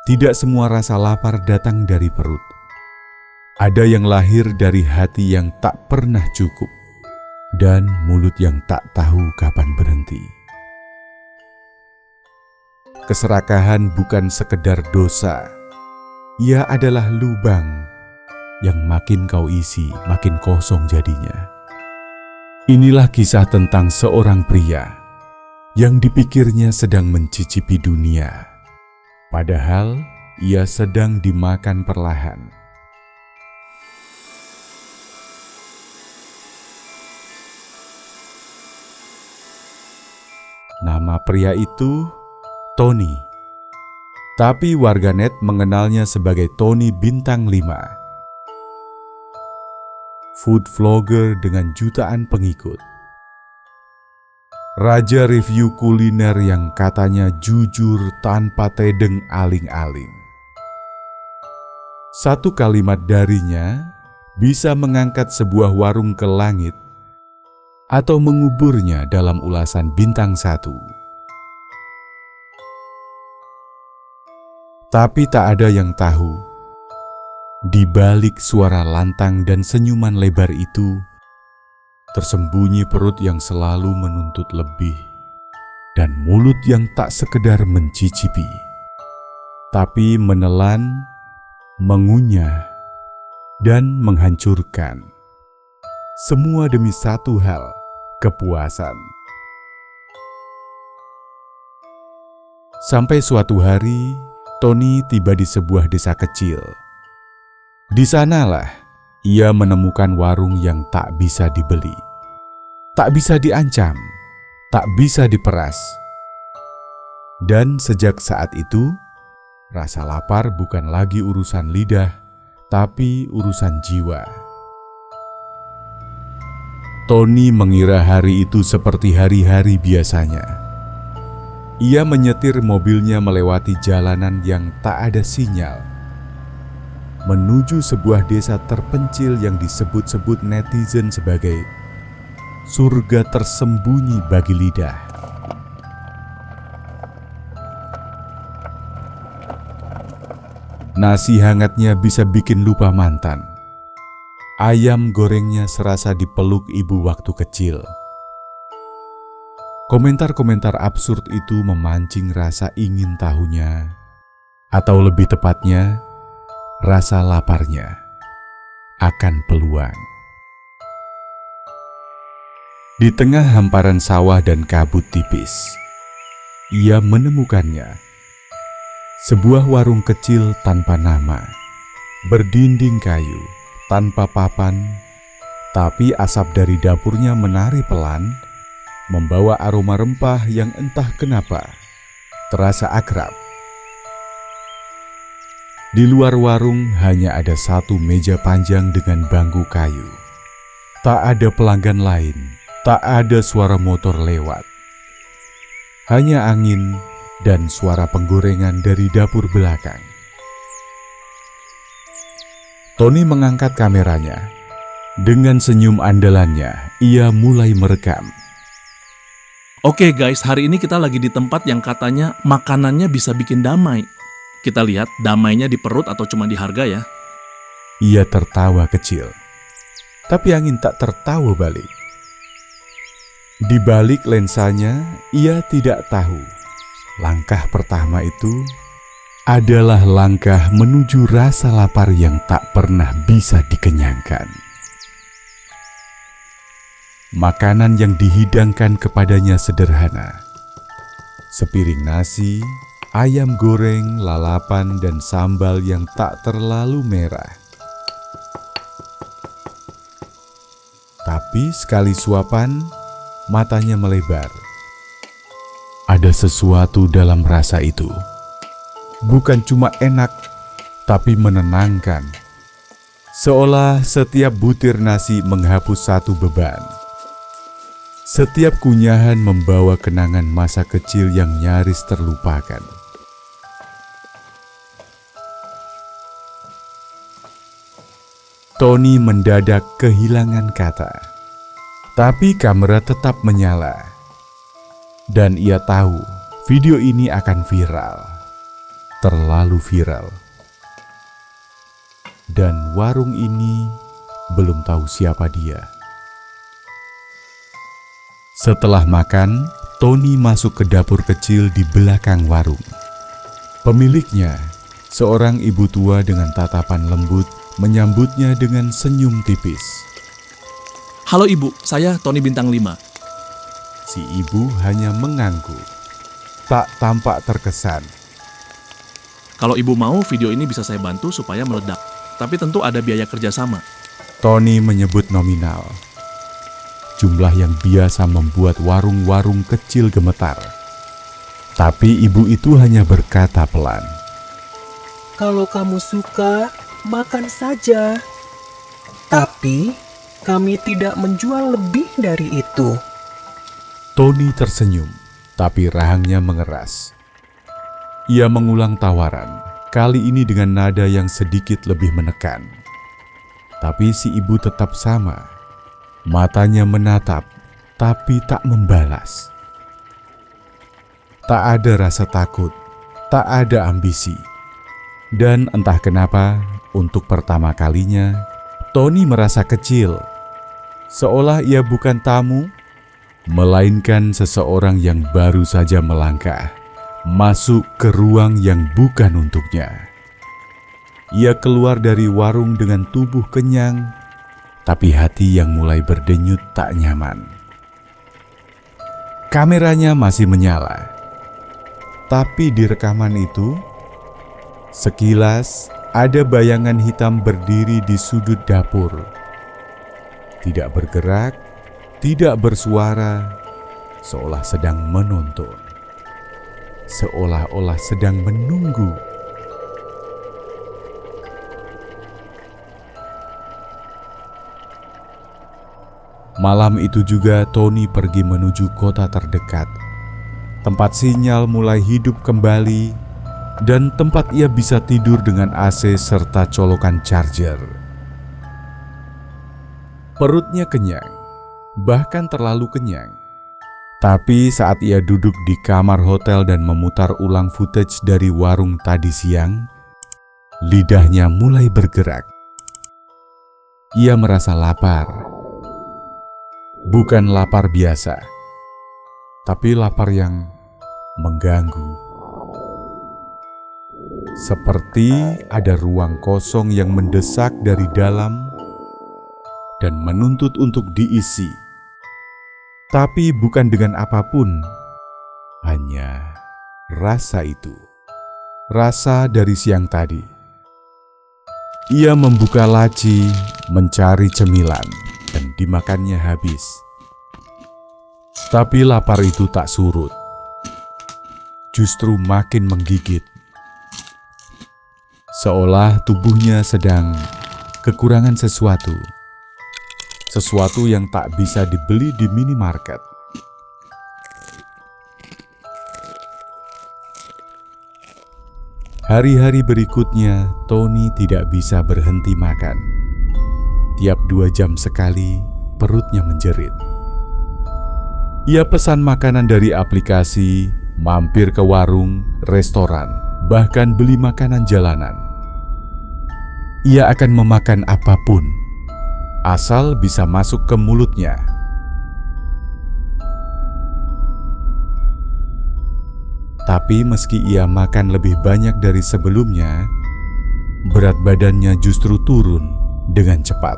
Tidak semua rasa lapar datang dari perut. Ada yang lahir dari hati yang tak pernah cukup dan mulut yang tak tahu kapan berhenti. Keserakahan bukan sekedar dosa. Ia adalah lubang yang makin kau isi, makin kosong jadinya. Inilah kisah tentang seorang pria yang dipikirnya sedang mencicipi dunia, padahal ia sedang dimakan perlahan. Nama pria itu Tony, tapi warganet mengenalnya sebagai Tony Bintang 5. Food vlogger dengan jutaan pengikut. Raja review kuliner yang katanya jujur tanpa tedeng aling-aling. Satu kalimat darinya bisa mengangkat sebuah warung ke langit atau menguburnya dalam ulasan bintang 1. Tapi tak ada yang tahu, di balik suara lantang dan senyuman lebar itu, tersembunyi perut yang selalu menuntut lebih, dan mulut yang tak sekedar mencicipi, tapi menelan, mengunyah, dan menghancurkan. Semua demi satu hal, kepuasan. Sampai suatu hari, Tony tiba di sebuah desa kecil. Di sanalah ia menemukan warung yang tak bisa dibeli, tak bisa diancam, tak bisa diperas. Dan sejak saat itu, rasa lapar bukan lagi urusan lidah, tapi urusan jiwa. Tony mengira hari itu seperti hari-hari biasanya. Ia menyetir mobilnya melewati jalanan yang tak ada sinyal, menuju sebuah desa terpencil yang disebut-sebut netizen sebagai surga tersembunyi bagi lidah. Nasi hangatnya bisa bikin lupa mantan. Ayam gorengnya serasa dipeluk ibu waktu kecil. Komentar-komentar absurd itu memancing rasa ingin tahunya, atau lebih tepatnya, rasa laparnya akan peluang. Di tengah hamparan sawah dan kabut tipis, ia menemukannya. Sebuah warung kecil tanpa nama, berdinding kayu, tanpa papan, tapi asap dari dapurnya menari pelan, membawa aroma rempah yang entah kenapa terasa akrab. Di luar warung hanya ada satu meja panjang dengan bangku kayu. Tak ada pelanggan lain, tak ada suara motor lewat. Hanya angin dan suara penggorengan dari dapur belakang. Tony mengangkat kameranya. Dengan senyum andalannya, ia mulai merekam. Oke guys, hari ini kita lagi di tempat yang katanya makanannya bisa bikin damai. Kita lihat damainya di perut atau cuma di harga ya. Ia tertawa kecil, tapi angin tak tertawa balik. Di balik lensanya, ia tidak tahu. Langkah pertama itu adalah langkah menuju rasa lapar yang tak pernah bisa dikenyangkan. Makanan yang dihidangkan kepadanya sederhana. Sepiring nasi, ayam goreng, lalapan, dan sambal yang tak terlalu merah. Tapi sekali suapan, matanya melebar. Ada sesuatu dalam rasa itu. Bukan cuma enak, tapi menenangkan. Seolah setiap butir nasi menghapus satu beban. Setiap kunyahan membawa kenangan masa kecil yang nyaris terlupakan. Tony mendadak kehilangan kata, tapi kamera tetap menyala. Dan ia tahu video ini akan viral. terlalu viral. Dan warung ini belum tahu siapa dia. Setelah makan, Tony masuk ke dapur kecil di belakang warung. Pemiliknya, seorang ibu tua dengan tatapan lembut, menyambutnya dengan senyum tipis. Halo ibu, saya Tony Bintang 5. Si ibu hanya mengangguk, tak tampak terkesan. Kalau ibu mau, video ini bisa saya bantu supaya meledak. Tapi tentu ada biaya kerjasama. Tony menyebut nominal. Jumlah yang biasa membuat warung-warung kecil gemetar. Tapi ibu itu hanya berkata pelan. Kalau kamu suka, makan saja. Tapi kami tidak menjual lebih dari itu. Tony tersenyum, tapi rahangnya mengeras. Ia mengulang tawaran, kali ini dengan nada yang sedikit lebih menekan. Tapi si ibu tetap sama. Matanya menatap, tapi tak membalas. Tak ada rasa takut, tak ada ambisi. Dan entah kenapa, untuk pertama kalinya, Tony merasa kecil. Seolah ia bukan tamu, melainkan seseorang yang baru saja melangkah masuk ke ruang yang bukan untuknya. Ia keluar dari warung dengan tubuh kenyang, tapi hati yang mulai berdenyut tak nyaman. Kameranya masih menyala, tapi di rekaman itu, sekilas ada bayangan hitam berdiri di sudut dapur. Tidak bergerak, tidak bersuara, seolah sedang menonton. Seolah-olah sedang menunggu. Malam itu juga Tony pergi menuju kota terdekat. Tempat sinyal mulai hidup kembali dan tempat ia bisa tidur dengan AC serta colokan charger. Perutnya kenyang, bahkan terlalu kenyang. Tapi saat ia duduk di kamar hotel dan memutar ulang footage dari warung tadi siang, lidahnya mulai bergerak. Ia merasa lapar. Bukan lapar biasa, tapi lapar yang mengganggu. Seperti ada ruang kosong yang mendesak dari dalam dan menuntut untuk diisi. Tapi bukan dengan apapun, hanya rasa itu. Rasa dari siang tadi. Ia membuka laci, mencari cemilan, dan dimakannya habis. Tapi lapar itu tak surut. Justru makin menggigit. Seolah tubuhnya sedang kekurangan sesuatu. Sesuatu yang tak bisa dibeli di minimarket. Hari-hari berikutnya, Tony tidak bisa berhenti makan. Tiap 2 jam sekali, perutnya menjerit. Ia pesan makanan dari aplikasi, mampir ke warung, restoran, bahkan beli makanan jalanan. Ia akan memakan apapun, asal bisa masuk ke mulutnya. Tapi meski ia makan lebih banyak dari sebelumnya, berat badannya justru turun dengan cepat.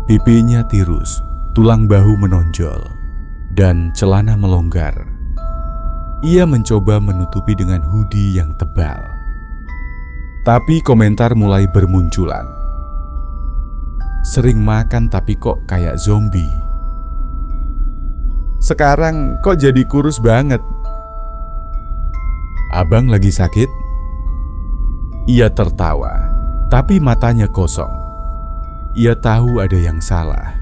Pipinya tirus, tulang bahu menonjol, dan celana melonggar. Ia mencoba menutupi dengan hoodie yang tebal. Tapi komentar mulai bermunculan. Sering makan tapi kok kayak zombie. Sekarang kok jadi kurus banget? Abang lagi sakit? Ia tertawa, tapi matanya kosong. Ia tahu ada yang salah,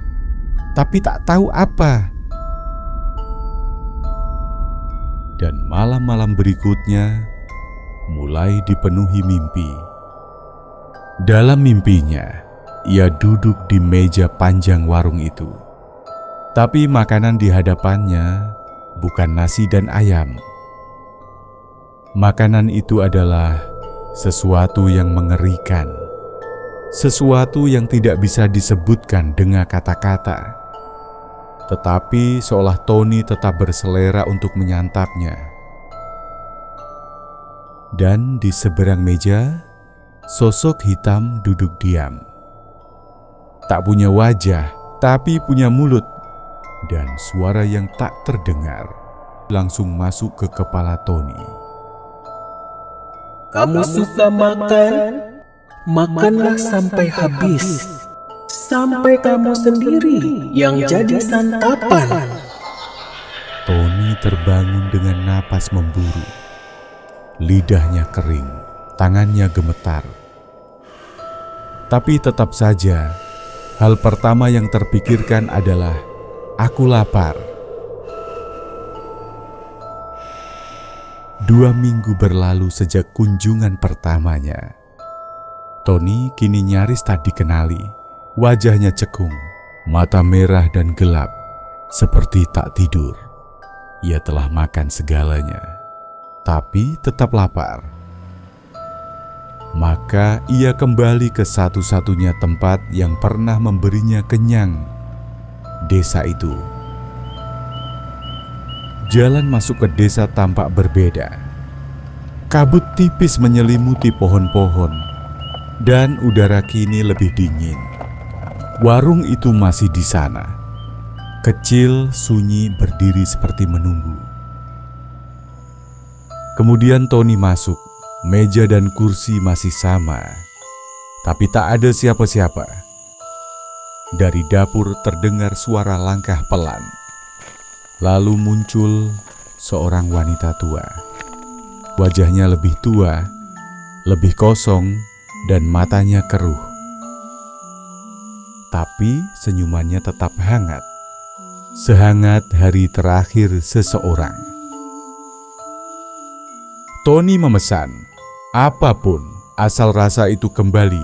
tapi tak tahu apa. Dan malam-malam berikutnya mulai dipenuhi mimpi. Dalam mimpinya, ia duduk di meja panjang warung itu. Tapi makanan di hadapannya bukan nasi dan ayam. Makanan itu adalah sesuatu yang mengerikan, sesuatu yang tidak bisa disebutkan dengan kata-kata. Tetapi seolah Tony tetap berselera untuk menyantapnya. Dan di seberang meja, sosok hitam duduk diam. Tak punya wajah, tapi punya mulut. Dan suara yang tak terdengar langsung masuk ke kepala Tony. Kamu suka makan? Makanlah sampai habis. Sampai kamu sendiri yang jadi santapan. Tony terbangun dengan napas memburu. Lidahnya kering, tangannya gemetar. Tapi tetap saja, hal pertama yang terpikirkan adalah, aku lapar. 2 minggu berlalu sejak kunjungan pertamanya. Tony kini nyaris tak dikenali. Wajahnya cekung, mata merah dan gelap, seperti tak tidur. Ia telah makan segalanya, tapi tetap lapar. Maka ia kembali ke satu-satunya tempat yang pernah memberinya kenyang, desa itu. Jalan masuk ke desa tampak berbeda. Kabut tipis menyelimuti pohon-pohon, dan udara kini lebih dingin. Warung itu masih di sana, kecil, sunyi, berdiri seperti menunggu. Kemudian Tony masuk, meja dan kursi masih sama, tapi tak ada siapa-siapa. Dari dapur terdengar suara langkah pelan. Lalu muncul seorang wanita tua. Wajahnya lebih tua, lebih kosong, dan matanya keruh. Tapi senyumannya tetap hangat, sehangat hari terakhir seseorang. Tony memesan, apapun asal rasa itu kembali.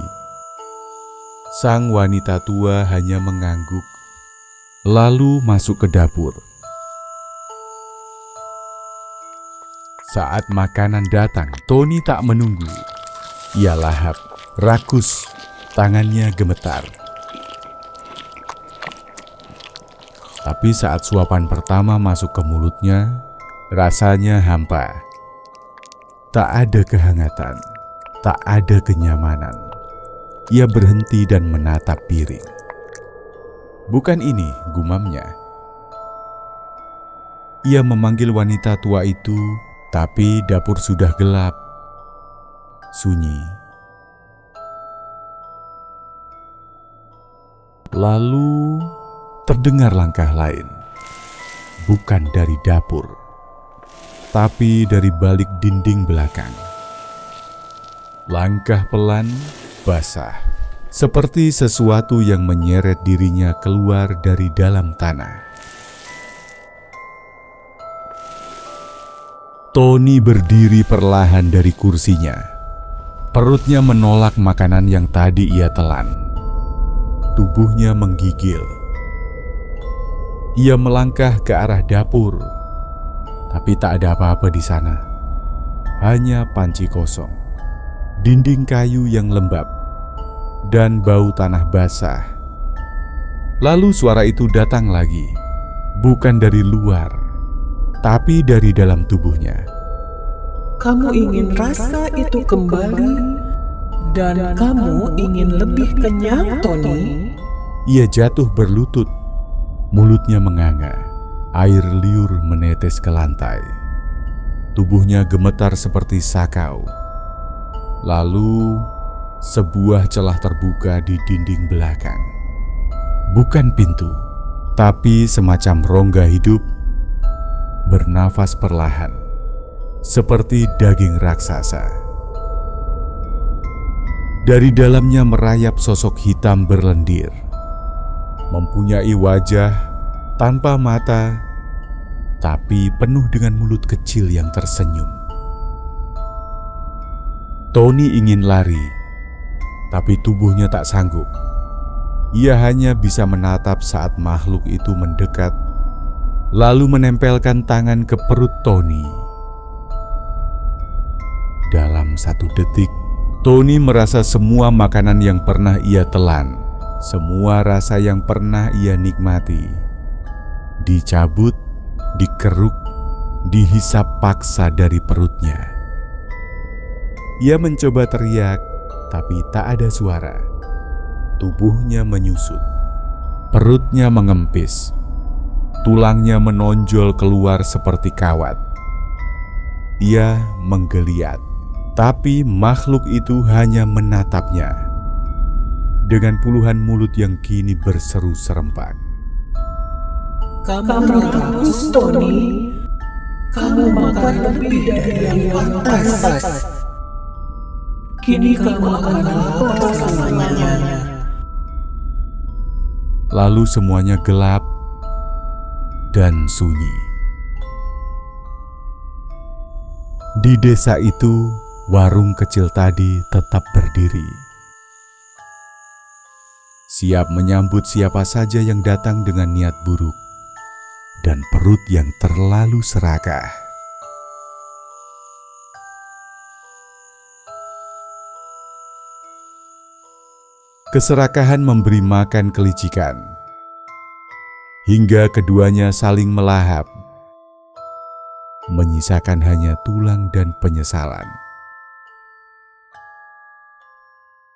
Sang wanita tua hanya mengangguk, lalu masuk ke dapur. Saat makanan datang, Tony tak menunggu. Ia lahap, rakus, tangannya gemetar. Tapi saat suapan pertama masuk ke mulutnya, rasanya hampa. Tak ada kehangatan, tak ada kenyamanan. Ia berhenti dan menatap piring. Bukan ini, gumamnya. Ia memanggil wanita tua itu, tapi dapur sudah gelap, sunyi. Lalu terdengar langkah lain, bukan dari dapur, tapi dari balik dinding belakang. Langkah pelan, basah, seperti sesuatu yang menyeret dirinya keluar dari dalam tanah. Tony berdiri perlahan dari kursinya. Perutnya menolak makanan yang tadi ia telan. Tubuhnya menggigil. Ia melangkah ke arah dapur, tapi tak ada apa-apa di sana. Hanya panci kosong, dinding kayu yang lembab, dan bau tanah basah. Lalu suara itu datang lagi, bukan dari luar, tapi dari dalam tubuhnya. Kamu ingin rasa itu kembali, dan kamu ingin lebih kenyang, Tony? Ia jatuh berlutut. Mulutnya menganga, air liur menetes ke lantai. Tubuhnya gemetar seperti sakau. Lalu, sebuah celah terbuka di dinding belakang. Bukan pintu, tapi semacam rongga hidup, bernafas perlahan, seperti daging raksasa. Dari dalamnya merayap sosok hitam berlendir. Mempunyai wajah tanpa mata, tapi penuh dengan mulut kecil yang tersenyum. Tony ingin lari, tapi tubuhnya tak sanggup. Ia hanya bisa menatap saat makhluk itu mendekat, lalu menempelkan tangan ke perut Tony. Dalam 1 detik, Tony merasa semua makanan yang pernah ia telan, semua rasa yang pernah ia nikmati, dicabut, dikeruk, dihisap paksa dari perutnya. Ia mencoba teriak, tapi tak ada suara. Tubuhnya menyusut, perutnya mengempis, tulangnya menonjol keluar seperti kawat. Ia menggeliat, tapi makhluk itu hanya menatapnya dengan puluhan mulut yang kini berseru serempak. Kamu rakus, Tony. Kamu makan lebih dari yang pantas. Kini kamu akan lapar selamanya. Lalu semuanya gelap dan sunyi. Di desa itu, warung kecil tadi tetap berdiri, siap menyambut siapa saja yang datang dengan niat buruk dan perut yang terlalu serakah. Keserakahan memberi makan kelicikan, hingga keduanya saling melahap, menyisakan hanya tulang dan penyesalan.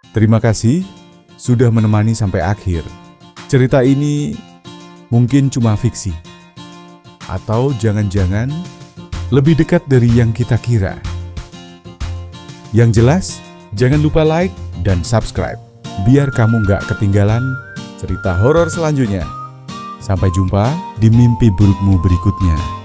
Terima kasih sudah menemani sampai akhir. Cerita ini mungkin cuma fiksi, atau jangan-jangan lebih dekat dari yang kita kira. Yang jelas, jangan lupa like dan subscribe, biar kamu gak ketinggalan cerita horor selanjutnya. Sampai jumpa di mimpi burukmu berikutnya.